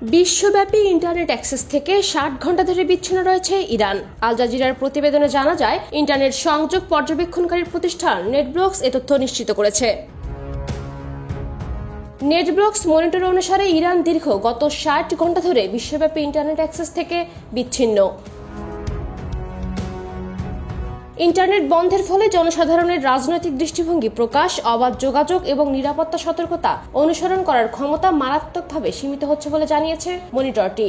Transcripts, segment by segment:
বিশ্বব্যাপী internet access থেকে ৬০ ঘণ্টা ধরে বিচ্ছিন্ন রয়েছে ইরান। আল জাজিরার প্রতিবেদনে জানা যায়, ইন্টারনেট সংযোগ পর্যবেক্ষণকারী প্রতিষ্ঠান নেটব্লকস এ তথ্য নিশ্চিত করেছে। নেটব্লকস মনিটর অনুসারে ইরান গত ৬০ ঘণ্টা ধরে বিশ্বব্যাপী ইন্টারনেট অ্যাক্সেস থেকে বিচ্ছিন্ন। ইন্টারনেট বন্ধের ফলে জনসাধারণের রাজনৈতিক দৃষ্টিভঙ্গি প্রকাশ, অবাধ যোগাযোগ এবং নিরাপত্তা সতর্কতা অনুসরণ করার ক্ষমতা মারাত্মকভাবে সীমিত হচ্ছে বলে জানিয়েছে মনিটরটি।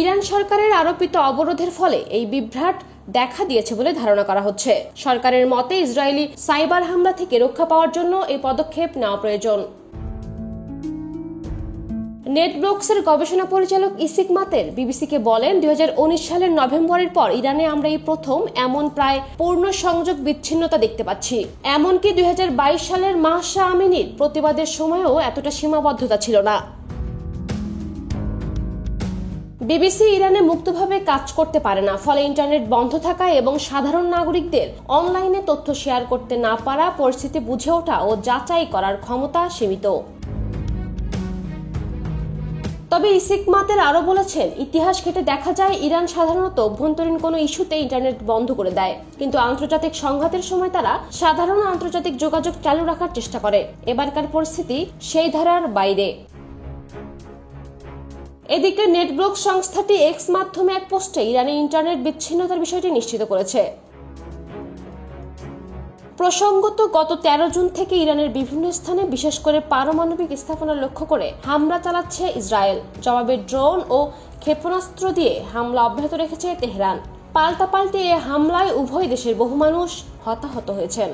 ইরান সরকারের আরোপিত অবরোধের ফলে এই বিভ্রাট দেখা দিয়েছে বলে ধারণা করা হচ্ছে। সরকারের মতে, ইসরায়েলি সাইবার হামলা থেকে রক্ষা পাওয়ার জন্য এই পদক্ষেপ নেওয়া প্রয়োজন। নেটব্লকসের গবেষণা পরিচালক ইসিক মাতের বিবিসিকে বলেন, ২০১৯ সালের নভেম্বরের পর ইরানে আমরা এই প্রথম এমন প্রায় পূর্ণ সংযোগ বিচ্ছিন্নতা দেখতে পাচ্ছি। এমনকি ২০২২ সালের মাহসা আমিনির প্রতিবাদের সময়ও এতটা সীমাবদ্ধতা ছিল না। বিবিসি ইরানে মুক্তভাবে কাজ করতে পারে না, ফলে ইন্টারনেট বন্ধ থাকা এবং সাধারণ নাগরিকদের অনলাইনে তথ্য শেয়ার করতে না পারা, পরিস্থিতি বুঝে ওঠা ও যাচাই করার ক্ষমতা সীমিত। তবে ইসিক মাতের আরো বলেছেন, ইতিহাস ঘেঁটে দেখা যায় ইরান সাধারণত অভ্যন্তরীণ কোনো ইস্যুতে ইন্টারনেট বন্ধ করে দেয়, কিন্তু আন্তর্জাতিক সংঘাতের সময় তারা সাধারণ আন্তর্জাতিক যোগাযোগ চালু রাখার চেষ্টা করে। এবারকার পরিস্থিতি সেই ধারার বাইরে। এদিকে নেটব্লক সংস্থাটি এক্স মাধ্যমে এক পোস্টে ইরানে ইন্টারনেট বিচ্ছিন্নতার বিষয়টি নিশ্চিত করেছে। প্রসঙ্গত, গত ১৩ জুন থেকে ইরানের বিভিন্ন স্থানে, বিশেষ করে পারমাণবিক স্থাপনা লক্ষ্য করে হামলা চালাচ্ছে ইসরায়েল। জবাবে ড্রোন ও ক্ষেপণাস্ত্র দিয়ে হামলা অব্যাহত রেখেছে তেহরান। পাল্টাপাল্টি এ হামলায় উভয় দেশের বহু মানুষ হতাহত হয়েছেন।